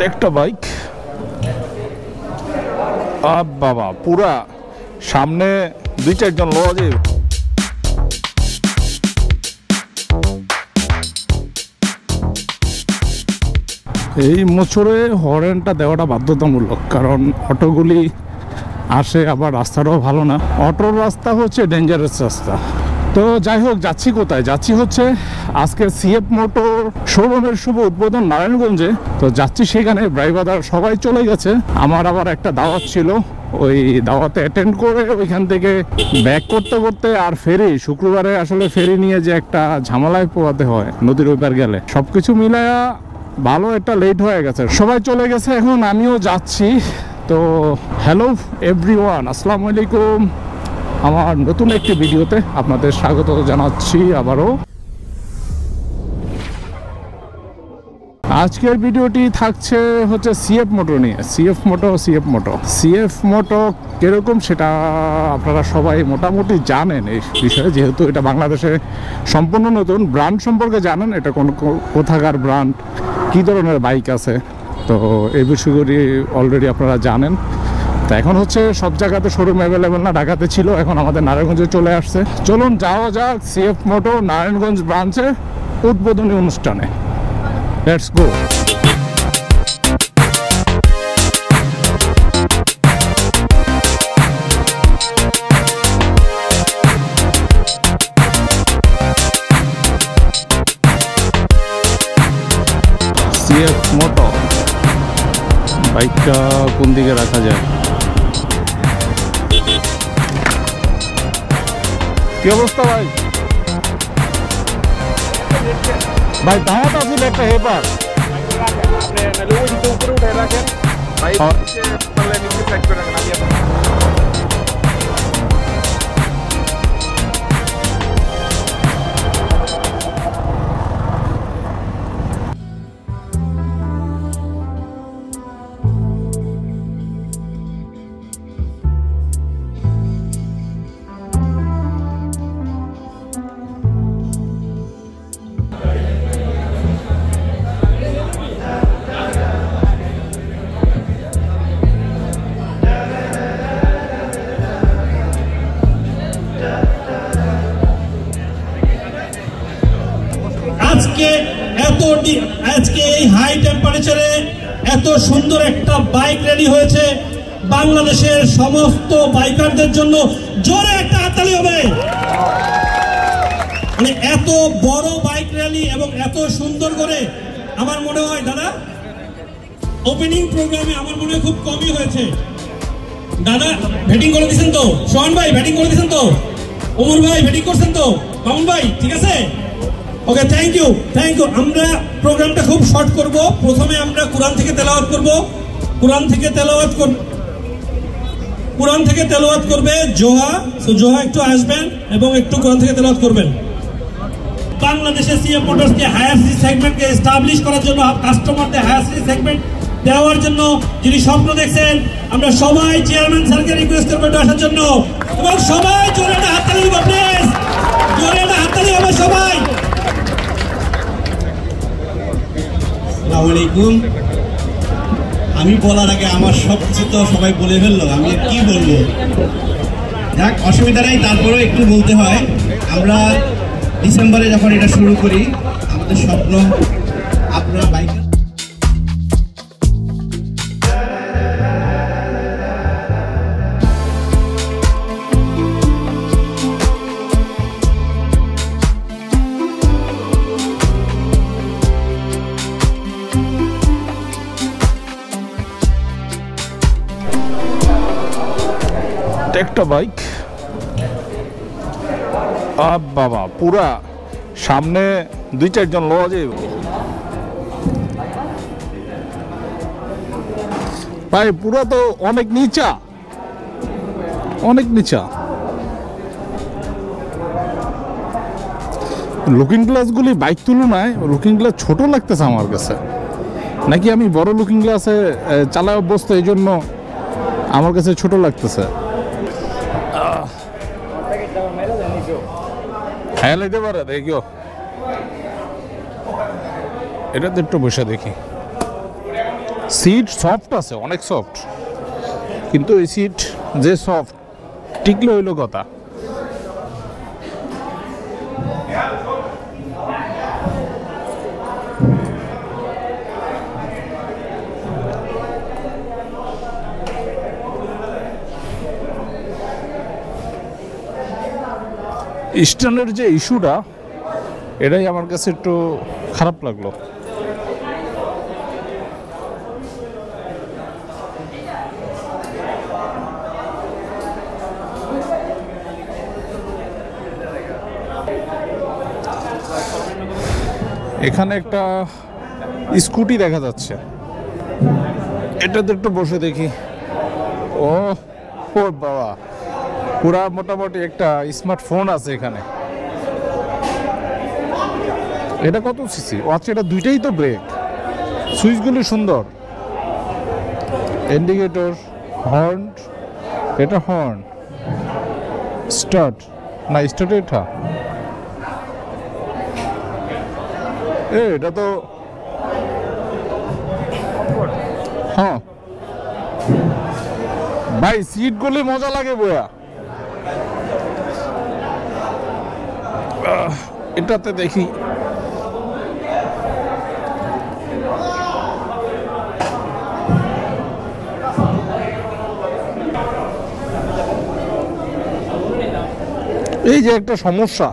একটা বাইক বাবা পুরা সামনে দুই চারজন লোক আছে। এই মোচড়ে হর্নটা দেওয়াটা বাধ্যতামূলক, কারণ অটোগুলি আসে, আবার রাস্তাটাও ভালো না। অটোর রাস্তা হচ্ছে ডেঞ্জারাস রাস্তা। তো যাই হোক, যাচ্ছি কোথায়? যাচ্ছি হচ্ছে আজকে সিএফ মোটর শোরুমের শুভ উদ্বোধন নারায়ণগঞ্জে। তো যাচ্ছি সেখানে, ড্রাইভার সবাই চলে গেছে। আমার আবার একটা দাওয়াত ছিল, ওই দাওয়াতে অ্যাটেন্ড করে ওইখান থেকে ব্যাক করতে করতে আর ফেরি শুক্রবারে আসলে ফেরি নিয়ে যে একটা ঝামেলায় পোয়াতে হয় নদীর ওই পার গেলে, সবকিছু মিলায়া ভালো একটা লেট হয়ে গেছে। সবাই চলে গেছে, এখন আমিও যাচ্ছি। তো হ্যালো এভরিওয়ান, আসসালামু আলাইকুম। আমার নতুন একটি ভিডিওতে আপনাদের স্বাগত জানাচ্ছি আবারও। আজকের ভিডিওটি থাকছে হচ্ছে সিএফ মোটর নিয়ে। সিএফ মোটর কিরকম সেটা আপনারা সবাই মোটামুটি জানেন এই বিষয়ে, যেহেতু এটা বাংলাদেশে সম্পূর্ণ নতুন। ব্র্যান্ড সম্পর্কে জানেন, এটা কোথাকার ব্র্যান্ড, কী ধরনের বাইক আছে, তো এই বিষয়গুলি অলরেডি আপনারা জানেন। তো এখন হচ্ছে সব জায়গাতে শোরুম অ্যাভেলেবেল না, ঢাকাতে ছিল, এখন আমাদের নারায়ণগঞ্জে চলে আসছে। চলুন যাওয়া যাক সিএফ মোটর নারায়ণগঞ্জ ব্রাঞ্চে উদ্বোধনী অনুষ্ঠানে। Let's go. সিএফ মোটর বাইকটা কোন দিকে রাখা যায়? কি অবস্থা ভাই? ভাই দাওয়াত আছে একটা হেপার, আপনি ওই দিকে উপরে উঠে রাখেন ভাই, নিচে পারলে নিচে সাইড করে রাখেন। আমি আজকে এই হাই টেম্পারেচারে এত সুন্দর একটা বাইক রেডি হয়েছে বাংলাদেশের সমস্ত বাইকারদের জন্য। জোরে একটা হাততালি হবে। মানে এত বড় বাইক র্যালি এবং এত সুন্দর করে আমার মনে হয় দাদা ওপেনিং প্রোগ্রামে আমার মনে হয় খুব কমই হয়েছে। দাদা ব্যাটিং করে দিয়েছেন তো? সোহান ভাই ব্যাটিং করে দিয়েছেন তো? ওমর ভাই ব্যাটিং করছেন তো? মামুন ভাই ঠিক আছে? ওকে, থ্যাংক ইউ। আমরা প্রোগ্রামটা খুব শর্ট করব। প্রথমে আমরা কোরআন থেকে তেলাওয়াত করব। কোরআন থেকে তেলাওয়াত করবে জোহা। সো জোহা একটু আসবেন এবং একটু কোরআন থেকে তেলাওয়াত করবেন। বাংলাদেশে সিএফ মোটরসকে হায়ার সিসি সেগমেন্টকে এস্টাবলিশ করার জন্য, কাস্টমারদের হায়ার সিসি সেগমেন্ট দেওয়ার জন্য যিনি স্বপ্ন দেখছেন, আমরা সবাই চেয়ারম্যান স্যারকে রিকোয়েস্ট করবো আসার জন্য, এবং সবাই জোরে একটা হাততালি দিব প্লিজ। জোরে একটা হাততালি হবে সবাই। আসসালামু আমি বলার আগে আমার সব কিছু তো সবাই বলে ফেললো, আমি কি বলবো? যাক, অসুবিধা নেই, তারপরেও একটু বলতে হয়। আমরা ডিসেম্বরে যখন এটা শুরু করি, আমাদের স্বপ্ন আপনারা বাইক একটা বাইক বাবা পুরা সামনে দুই চারজন লোক আছে। ভাই পুরা তো অনেক নিচা, লুকিং গ্লাসগুলি বাইক তুলনায় লুকিং গ্লাস ছোট লাগতেছে আমার কাছে, নাকি আমি বড় লুকিং গ্লাসে চালায় অভ্যস্ত, এই জন্য আমার কাছে ছোট লাগতেছে। হ্যাঁ লাইতে পারে, দেখিও এটাতে একটু বসে দেখি। সিট সফট আছে, অনেক সফট, কিন্তু এই সিট যে সফট টিকলে হইল কথা। স্ট্যান্ডের যে ইস্যুটা, এটাই আমার কাছে একটু খারাপ লাগলো। এখানে একটা স্কুটি দেখা যাচ্ছে, এটাতে একটু বসে দেখি। ও ও বাবা, পুরা মোটামুটি একটা স্মার্টফোন আছে এখানে। এটা কত সিসি? আচ্ছা, এটা দুইটাই তো ব্রেক, সুইচগুলি সুন্দর, ইন্ডিকেটর, হর্ন, এটা হর্ন, স্টার্ট না স্টার্ট, এটা এটা তো হ্যাঁ ভাই, সিটগুলি মজা লাগে বয়া। এটাতে দেখি এই যে একটা সমস্যা,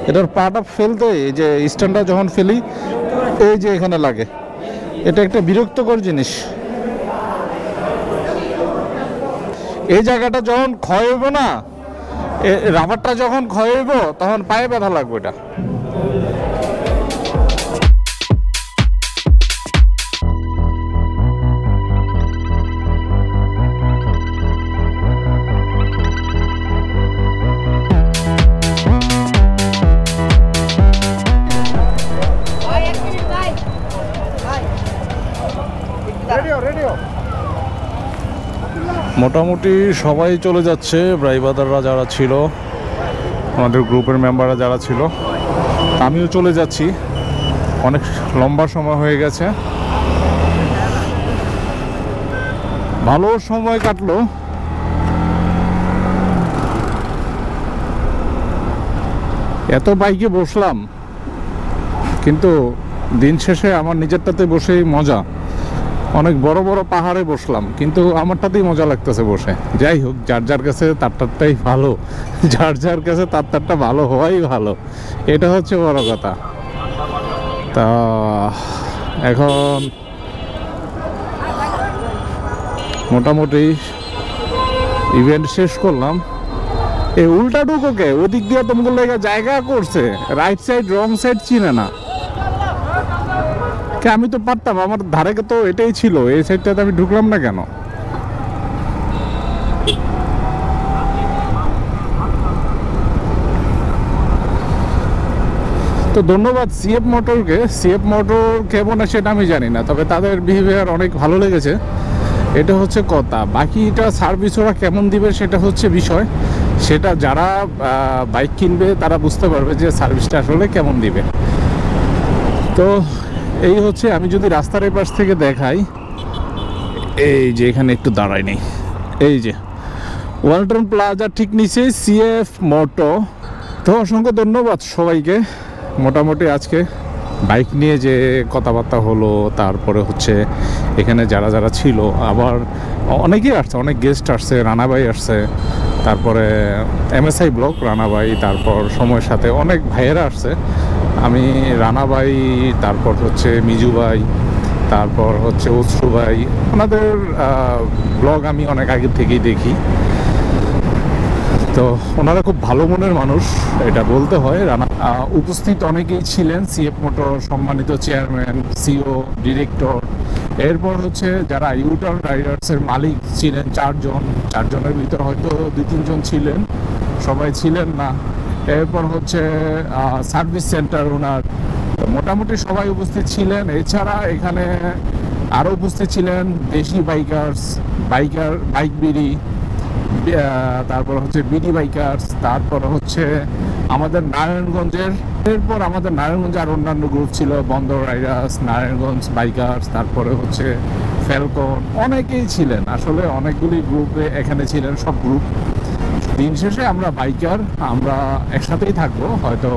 এটার পাটা ফেলতে, এই যে স্ট্যান্ডটা যখন ফেলি এই যে এখানে লাগে, এটা একটা বিরক্তকর জিনিস। এই জায়গাটা যখন ক্ষয় হইব না, রাবারটা যখন ক্ষয় হইব তখন পায়ে ব্যথা লাগবে। এটা মোটামুটি সবাই চলে যাচ্ছে, ড্রাইভাররা যারা ছিল, আমাদের গ্রুপের মেম্বাররা যারা ছিল, আমিও চলে যাচ্ছি। অনেক লম্বা সময় হয়ে গেছে, ভালো সময় কাটলো। এত বাইকে বসলাম, কিন্তু দিন শেষে আমার নিজেরটাতে বসেই মজা। অনেক বড় বড় পাহাড়ে বসলাম, কিন্তু আমারটাতেই মজা লাগতেছে বসে। যাই হোক, যার যার কাছে তারটাই ভালো, যার যার কাছে তারটা ভালো হওয়াই ভালো, এটা হচ্ছে বড় কথা। তা এখন মোটামুটি ইভেন্ট শেষ করলাম। এই উল্টা ঢুকোকে ওদিক দিয়ে তোমাকে লেগে জায়গা করছে, রাইট সাইড রং সাইড চিনে না। আমি তো পারতাম, আমার ধারে তো এটাই ছিল, এই সাইডটাতে আমি ঢুকলাম না কেন? তো ধন্যবাদ সিএফ মোটরকে। সিএফ মোটর কেমন সেটা আমি জানি না, তবে তাদের বিহেভিয়ার অনেক ভালো লেগেছে, এটা হচ্ছে কথা। বাকিটা সার্ভিস ওরা কেমন দিবে সেটা হচ্ছে বিষয়, সেটা যারা বাইক কিনবে তারা বুঝতে পারবে যে সার্ভিসটা আসলে কেমন দিবে। তো এই হচ্ছে, আমি যদি রাস্তার এই পাশ থেকে দেখাই, এই যে এখানে একটু দাঁড়াই নেই, এই যে ওয়ালটন প্লাজা ঠিক নিচে সিএফ মোটো। তো অসংখ্য ধন্যবাদ সবাইকে। মোটামুটি আজকে বাইক নিয়ে যে কথাবার্তা হলো, তারপরে হচ্ছে এখানে যারা যারা ছিল, আবার অনেকেই আসছে, অনেক গেস্ট আসছে, রানাভাই আসছে, তারপরে এমএসআই ব্লক রানাভাই, তারপর সময়ের সাথে অনেক ভাইয়েরা আসছে। আমি রানাভাই, তারপর হচ্ছে মিজু ভাই, তারপর হচ্ছে অশ্রু ভাই, ওনাদের ব্লগ আমি অনেক আগে থেকেই দেখি। তো ওনারা খুব ভালো মনের মানুষ, এটা বলতে হয়। উপস্থিত অনেকেই ছিলেন, সিএফ মোটর সম্মানিত চেয়ারম্যান, সিও, ডিরেক্টর, এরপর হচ্ছে যারা ইউটার্ন রাইডার্সের মালিক ছিলেন চারজনের ভিতর হয়তো 2-3 জন ছিলেন, সবাই ছিলেন না। এরপর হচ্ছে সার্ভিস সেন্টার ওনার, মোটামুটি সবাই উপস্থিত ছিলেন। এছাড়া এখানে আরও উপস্থিত ছিলেন দেশি বাইক বিডি, তারপর হচ্ছে বিডি বাইকার্স, তারপর হচ্ছে আমাদের নারায়ণগঞ্জের, এরপর আমাদের নারায়ণগঞ্জে আর অন্যান্য গ্রুপ ছিল, বন্দর রাইডার্স, নারায়ণগঞ্জ বাইকার্স, তারপরে হচ্ছে ফ্যালকন, অনেকেই ছিলেন আসলে, অনেকগুলি গ্রুপে এখানে ছিলেন, সব গ্রুপ। দিন শেষে আমরা বাইকার, আমরা একসাথেই থাকবো হয়তো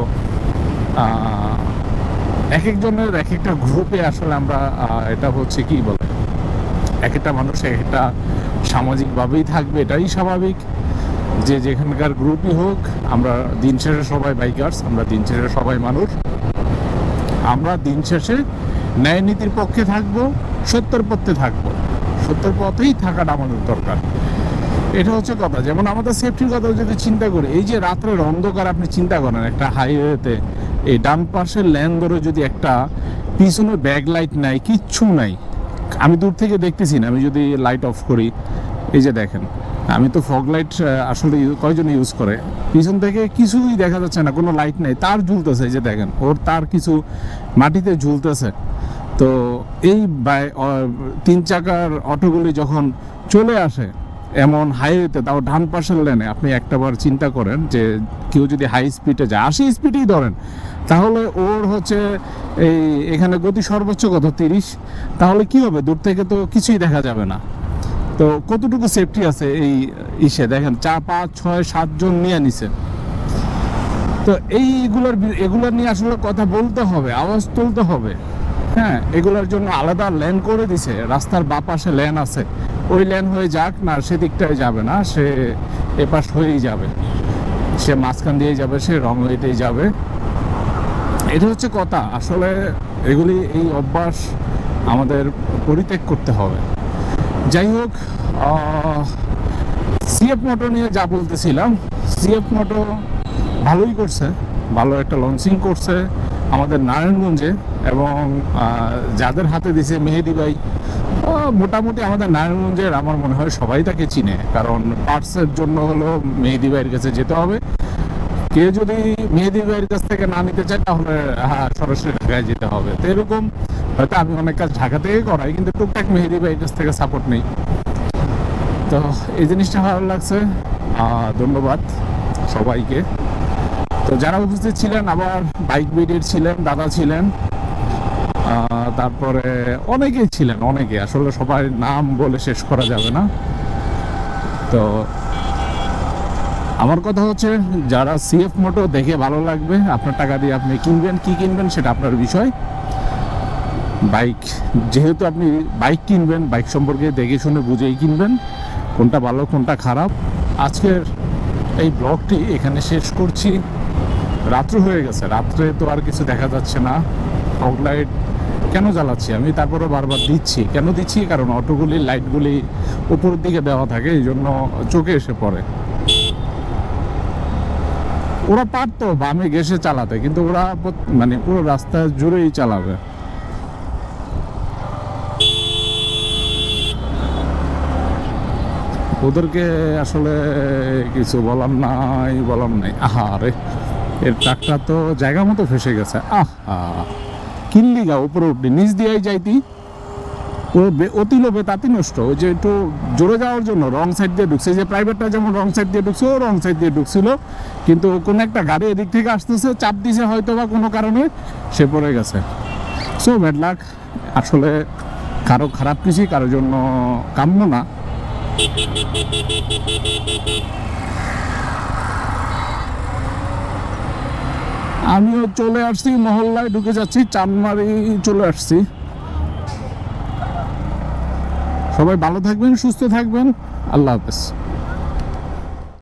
এক একজনের এক একটা গ্রুপে। আসলে আমরা এটা হচ্ছে কি বলে, এক একটা মানুষ এক একটা সামাজিকভাবেই থাকবে, এটাই স্বাভাবিক। যে যেখানকার গ্রুপই হোক, আমরা দিন শেষে সবাই বাইকার্স, আমরা দিন শেষে সবাই মানুষ। আমরা দিন শেষে ন্যায় নীতির পক্ষে থাকবো, সত্যের পথে থাকবো, সত্যের পথেই থাকাটা আমাদের দরকার। এটা হচ্ছে কথা। যেমন আমাদের সেফটির কথা যদি চিন্তা করি, এই যে রাত্রের অন্ধকার, আপনি চিন্তা করেন একটা হাইওয়েতে এই ডান পাশের লেন ধরে যদি একটা পিছনে ব্যাক লাইট নাই, কিচ্ছু নাই, আমি দূর থেকে দেখতেছি না, আমি যদি লাইট অফ করি, এই যে দেখেন, আমি তো ফগ লাইট আসলে কয়জন ইউজ করে, পিছন থেকে কিছুই দেখা যাচ্ছে না, কোনো লাইট নেই, তার ঝুলতেছে, এই যে দেখেন ওর তার কিছু মাটিতে ঝুলতেছে। তো এই 3 চাকার অটোগুলি যখন চলে আসে এমন হাইওয়েতে, তাও ডান পাশের লেনে, আপনি একটাবার চিন্তা করেন যে কেউ যদি হাই স্পিডে যায়, 80 স্পিডেই ধরেন, তাহলে ওর হচ্ছে এখানে গতি সর্বোচ্চ কত 30, তাহলে কি হবে, দূর থেকে তো কিছুই দেখা যাবে না। তো কতটুকু সেফটি আছে এই ইসে দেখেন, 4, 5, 6, 7 জন নিয়ে নিছে। তো এগুলোর নিয়ে আসলে কথা বলতে হবে, আওয়াজ তুলতে হবে। হ্যাঁ, এগুলোর জন্য আলাদা লেন করে দিছে, রাস্তার বাঁ পাশে লেন আছে, ওই লেন হয়ে যাক না, সেদিকটায় যাবে না, সে এপাশ হয়েই যাবে, সে মাঝখান দিয়ে যাবে, সে রং ওয়েতেই যাবে। এটা হচ্ছে কথা। আসলে এগুলি, এই অভ্যাস আমাদের পরিত্যাগ করতে হবে। যাই হোক, সিএফ মোটো নিয়ে যা বলতেছিলাম, সিএফ মোটো ভালোই করছে, ভালো একটা লঞ্চিং করছে আমাদের নারায়ণগঞ্জে, এবং যাদের হাতে দিছে মেহেদি ভাই, মোটামুটি আমাদের নারায়ণগঞ্জের আমার মনে হয় সবাই তাকে চিনে, কারণ পার্টসের জন্য হলো মেহেদি ভাইয়ের কাছে যেতে হবে। কেউ যদি মেহেদি ভাইয়ের কাছ থেকে না নিতে চায়, তাহলে সরাসরি ঢাকায় যেতে হবে। তো এরকম হয়তো আমি অনেক কাজ ঢাকা থেকে করাই, কিন্তু টুকটাক মেহেদি ভাইয়ের কাছ থেকে সাপোর্ট নেই। তো এই জিনিসটা ভালো লাগছে। ধন্যবাদ সবাইকে। তো যারা উপস্থিত ছিলেন, আবার বাইক বিডির ছিলেন, দাদা ছিলেন, তারপরে অনেকেই ছিলেন, অনেকে, আসলে সবাই নাম বলে শেষ করা যাবে না। তো আমার কথা হচ্ছে, যারা সিএফ মোটো দেখে ভালো লাগবে, আপনার টাকা দিয়ে আপনি কিনবেন, কি কিনবেন সেটা আপনার বিষয়। বাইক যেহেতু আপনি বাইক কিনবেন, বাইক সম্পর্কে দেখে শুনে বুঝেই কিনবেন, কোনটা ভালো কোনটা খারাপ। আজকের এই ব্লগটি এখানে শেষ করছি। রাত্র হয়ে গেছে, রাত্রে তো আর কিছু দেখা যাচ্ছে না। ফগ লাইট কেন জ্বালাচ্ছি আমি, তারপরে বারবার দিচ্ছি, কেন দিচ্ছি, কারণ অটোগুলির লাইটগুলি উপরের দিকে দেওয়া থাকে, এই জন্য চোখে এসে পড়ে। ওরা পারতো বামে ঘেসে চালাতে, কিন্তু ওরা মানে পুরো রাস্তা জুড়েই চালাবে। ওদেরকে আসলে কিছু বলার নাই। আহারে, এর ট্রাকটা তো জায়গা মতো ফেসে গেছে। কিনলি গা উপরে উঠলি, নিচ দিয়েই যাইতি, ও অতি লোভে তাঁতি নষ্ট। ওই যে একটু জোরে যাওয়ার জন্য রং সাইড দিয়ে ঢুকছে, যে প্রাইভেটটা যেমন রং সাইড দিয়ে ঢুকছে, ও রং সাইড দিয়ে ঢুকছিল, কিন্তু কোনো একটা গাড়ি এদিক থেকে আসতেছে, চাপ দিছে হয়তো বা কোনো কারণে, সে পড়ে গেছে। So bad luck. আসলে কারো খারাপ কিছুই কারোর জন্য কাম্য না। আমিও চলে আসছি, মহল্লায় ঢুকে যাচ্ছি, চানমারি চলে আসছি। সবাই ভালো থাকবেন, সুস্থ থাকবেন, আল্লাহ হাফেজ।